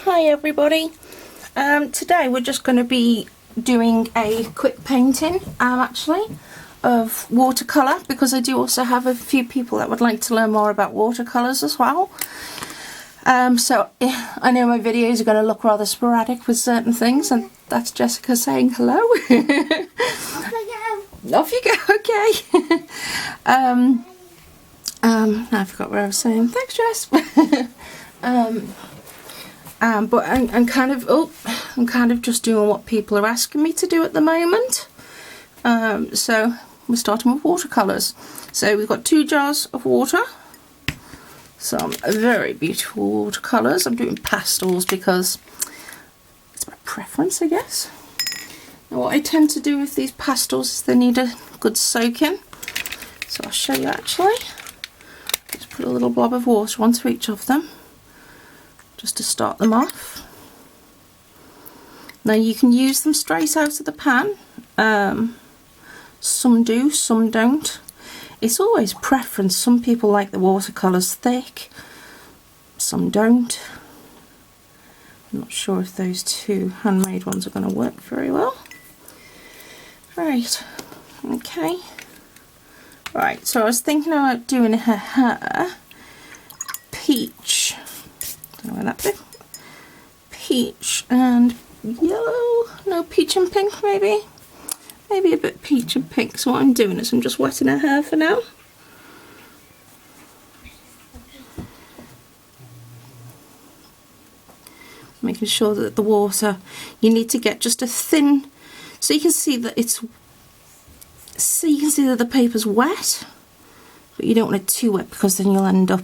Hi everybody. Today we're just going to be doing a quick painting actually of watercolour, because I do also have a few people that would like to learn more about watercolours as well. So I know my videos are going to look rather sporadic with certain things, and that's Jessica saying hello. Off you go, okay. Now I forgot what I was saying. Thanks, Jess. But I'm kind of just doing what people are asking me to do at the moment. So we're starting with watercolours. So we've got 2 jars of water, some very beautiful watercolours. I'm doing pastels because it's my preference, I guess. Now what I tend to do with these pastels is they need a good soaking. So I'll show you actually. Just put a little blob of water onto each of them, just to start them off. Now you can use them straight out of the pan. Some do, some don't. It's always preference. Some people like the watercolours thick, some don't. I'm not sure if those 2 handmade ones are going to work very well. Right, okay. Right, so I was thinking about doing her hair peach. Don't know where that bit. Peach and yellow. No, peach and pink maybe. Maybe a bit peach and pink. So what I'm doing is I'm just wetting her hair for now. Making sure that the water, you need to get just a thin, so you can see that it's, that the paper's wet, but you don't want it too wet, because then you'll end up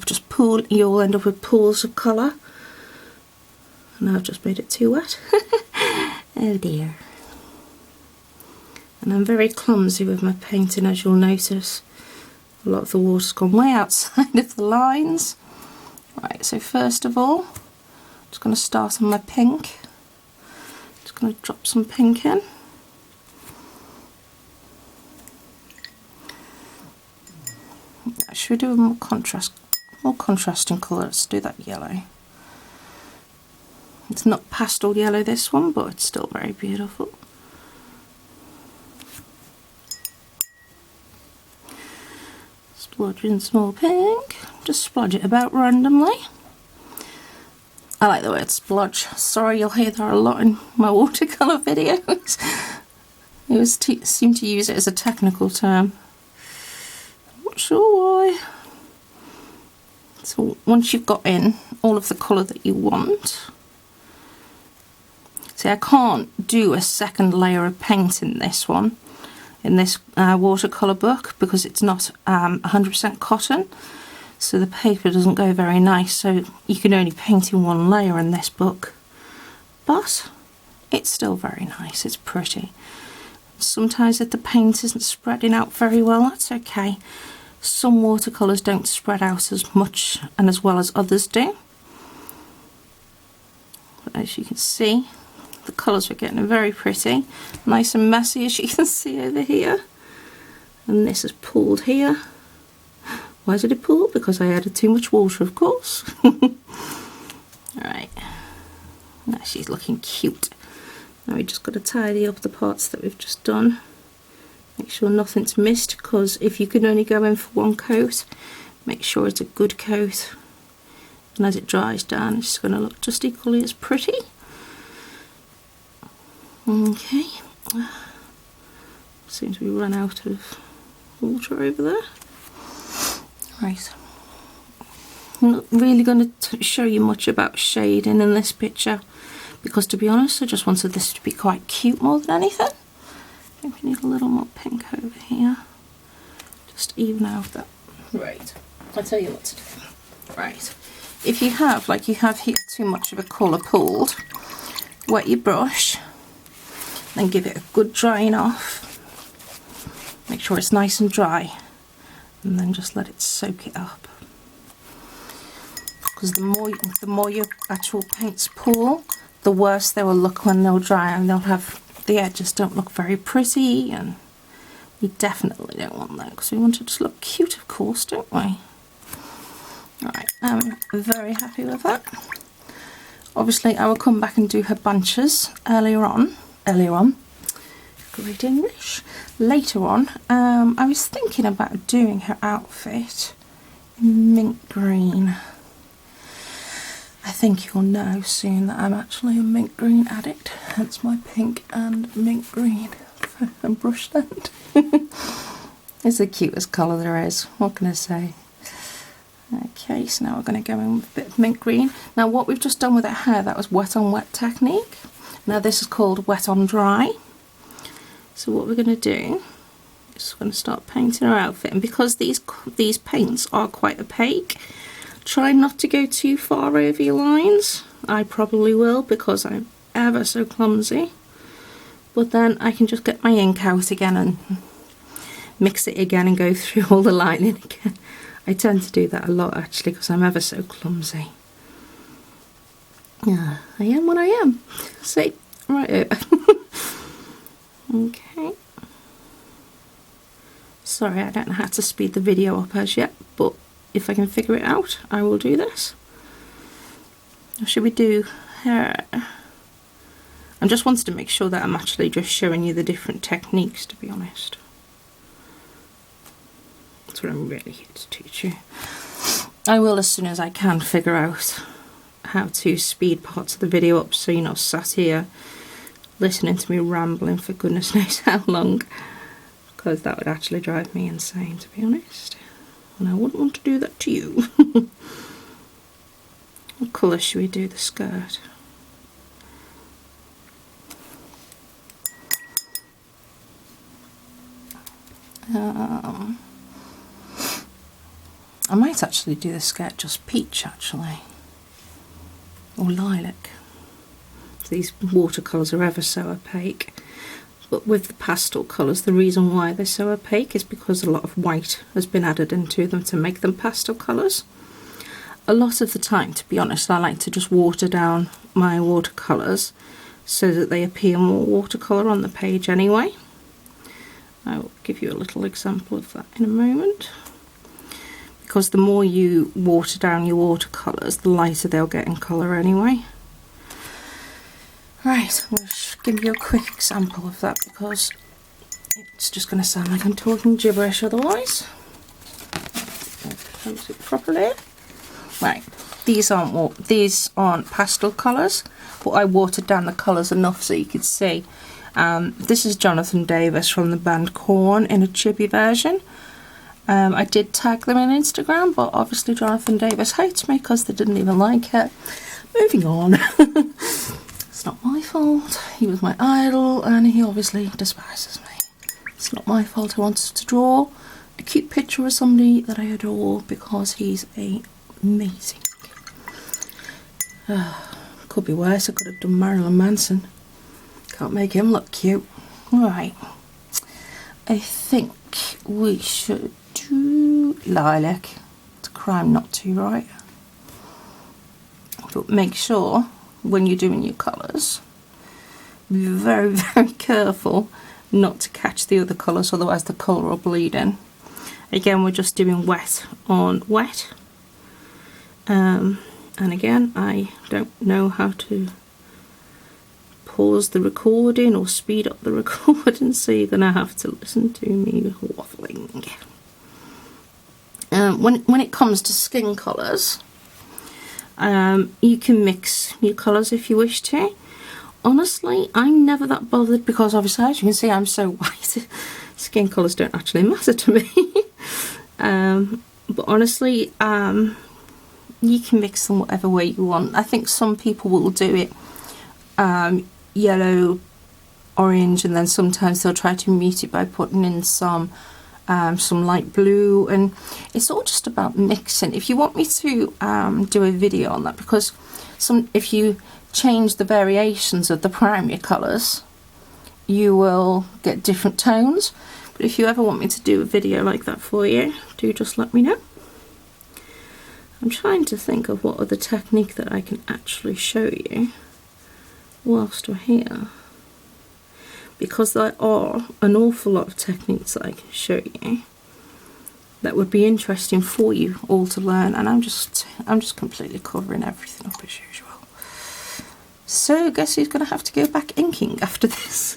with pools of colour. And I've just made it too wet. Oh dear. And I'm very clumsy with my painting, as you'll notice. A lot of the water's gone way outside of the lines. Right, so first of all, I'm just going to start on my pink. Just going to drop some pink in. Should we do a more contrasting colour? Let's do that yellow. It's not pastel yellow, this one, but it's still very beautiful. Splodge in small pink. Just splodge it about randomly. I like the word splodge. Sorry, you'll hear that a lot in my watercolour videos. I always seem to use it as a technical term. Not sure why. So once you've got in all of the colour that you want, see, I can't do a second layer of paint in this one, in this watercolour book, because it's not 100% cotton, so the paper doesn't go very nice, so you can only paint in 1 layer in this book, but it's still very nice, it's pretty. Sometimes if the paint isn't spreading out very well, that's okay. Some watercolours don't spread out as much and as well as others do. But as you can see, the colours we're getting are very pretty. Nice and messy, as you can see over here. And this is pooled here. Why did it pool? Because I added too much water, of course. Alright. Now she's looking cute. Now we just got to tidy up the parts that we've just done. Make sure nothing's missed, because if you can only go in for 1 coat, make sure it's a good coat. And as it dries down, it's going to look just equally as pretty. Okay. Seems we run out of water over there. Right. I'm not really going to show you much about shading in this picture, because to be honest, I just wanted this to be quite cute more than anything. I think we need a little more pink over here. Just even out that. Right. I'll tell you what to do. Right. If you have, like you have here, too much of a colour pooled, wet your brush, then give it a good drying off. Make sure it's nice and dry, and then just let it soak it up. Because the more your actual paints pool, the worse they will look when they'll dry, and they'll have, the edges don't look very pretty, and we definitely don't want that, because we want it to look cute, of course, don't we? Alright, I'm very happy with that. Obviously I will come back and do her bunches earlier on, great English, later on. I was thinking about doing her outfit in mint green. I think you'll know soon that I'm actually a mint green addict, hence my pink and mint green and brush stand. It's the cutest colour there is, what can I say? Okay, so now we're going to go in with a bit of mint green. Now what we've just done with her hair, that was wet on wet technique. Now this is called wet on dry. So what we're going to do is we're going to start painting her outfit, and because these paints are quite opaque, try not to go too far over your lines. I probably will because I'm ever so clumsy, but then I can just get my ink out again and mix it again and go through all the lining again. I tend to do that a lot actually because I'm ever so clumsy. Yeah, I am what I am. See, right over. Okay. Sorry, I don't know how to speed the video up as yet, but if I can figure it out, I will do this. Or should we do hair? I just wanted to make sure that I'm actually just showing you the different techniques, to be honest. That's what I'm really here to teach you. I will, as soon as I can, figure out how to speed parts of the video up so you're not sat here listening to me rambling for goodness knows how long, because that would actually drive me insane, to be honest. And I wouldn't want to do that to you. What colour should we do the skirt? I might actually do the skirt just peach actually, or lilac. These watercolours are ever so opaque, but with the pastel colours, the reason why they're so opaque is because a lot of white has been added into them to make them pastel colours. A lot of the time, to be honest, I like to just water down my watercolours so that they appear more watercolour on the page anyway. I will give you a little example of that in a moment. Because the more you water down your watercolours, the lighter they'll get in colour anyway. Right, I'll just give you a quick example of that because it's just going to sound like I'm talking gibberish otherwise. Close it properly. Right, these aren't pastel colours, but I watered down the colours enough so you could see. This is Jonathan Davis from the band Korn in a chibi version. I did tag them on Instagram, but obviously Jonathan Davis hates me because they didn't even like it. Moving on. It's not my fault. He was my idol and he obviously despises me. It's not my fault. I wanted to draw a cute picture of somebody that I adore because he's amazing. Could be worse. I could have done Marilyn Manson. Can't make him look cute. Right. I think we should do lilac. It's a crime not to, right? But make sure when you're doing your colours, be very, very careful not to catch the other colours, otherwise the colour will bleed in. Again, we're just doing wet on wet. And again, I don't know how to pause the recording or speed up the recording, so you're gonna have to listen to me waffling. When it comes to skin colours, you can mix your colours if you wish to. Honestly, I'm never that bothered because obviously, as you can see, I'm so white. Skin colours don't actually matter to me. But honestly, you can mix them whatever way you want. I think some people will do it yellow, orange, and then sometimes they'll try to mute it by putting in some light blue, and it's all just about mixing. If you want me to do a video on that, because if you change the variations of the primary colours, you will get different tones. But if you ever want me to do a video like that for you, do just let me know. I'm trying to think of what other technique that I can actually show you whilst we're here, because there are an awful lot of techniques that I can show you that would be interesting for you all to learn, and I'm just completely covering everything up as usual. So guess who's going to have to go back inking after this?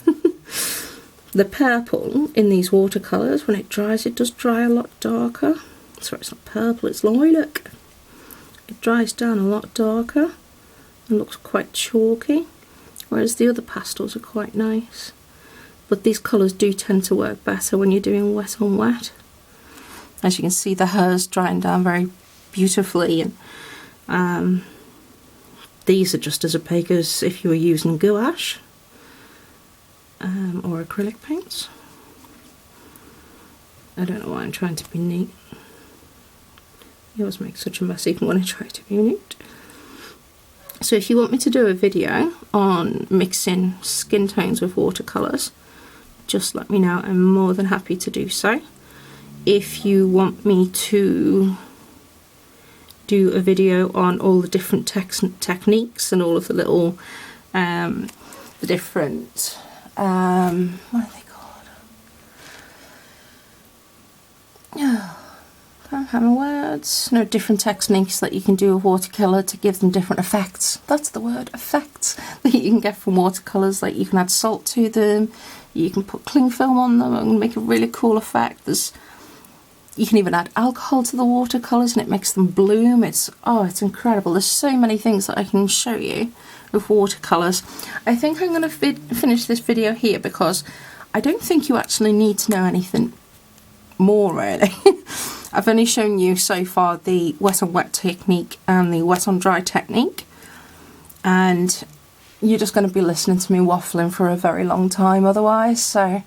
The purple in these watercolours, when it dries, it does dry a lot darker. Sorry, it's not purple, it's lilac. It dries down a lot darker and looks quite chalky, whereas the other pastels are quite nice. But these colours do tend to work better when you're doing wet on wet. As you can see, the hair's drying down very beautifully, and these are just as opaque as if you were using gouache or acrylic paints. I don't know why I'm trying to be neat. You always make such a mess even when I try to be neat. So if you want me to do a video on mixing skin tones with watercolours, just let me know. I'm more than happy to do so. If you want me to do a video on all the different techniques and all of the little, the different, what are they called? Oh, can't have words. No, different techniques that you can do with watercolour to give them different effects. That's the word, effects, that you can get from watercolours. Like you can add salt to them, you can put cling film on them and make a really cool effect. You can even add alcohol to the watercolours and it makes them bloom. It's incredible. There's so many things that I can show you with watercolours. I think I'm going to finish this video here because I don't think you actually need to know anything more really. I've only shown you so far the wet on wet technique and the wet on dry technique, and you're just going to be listening to me waffling for a very long time otherwise, so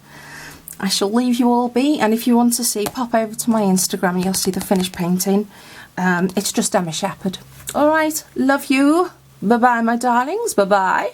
I shall leave you all be. And if you want to see, pop over to my Instagram and you'll see the finished painting. It's just Emma Shepherd. Alright, love you. Bye bye my darlings, bye bye.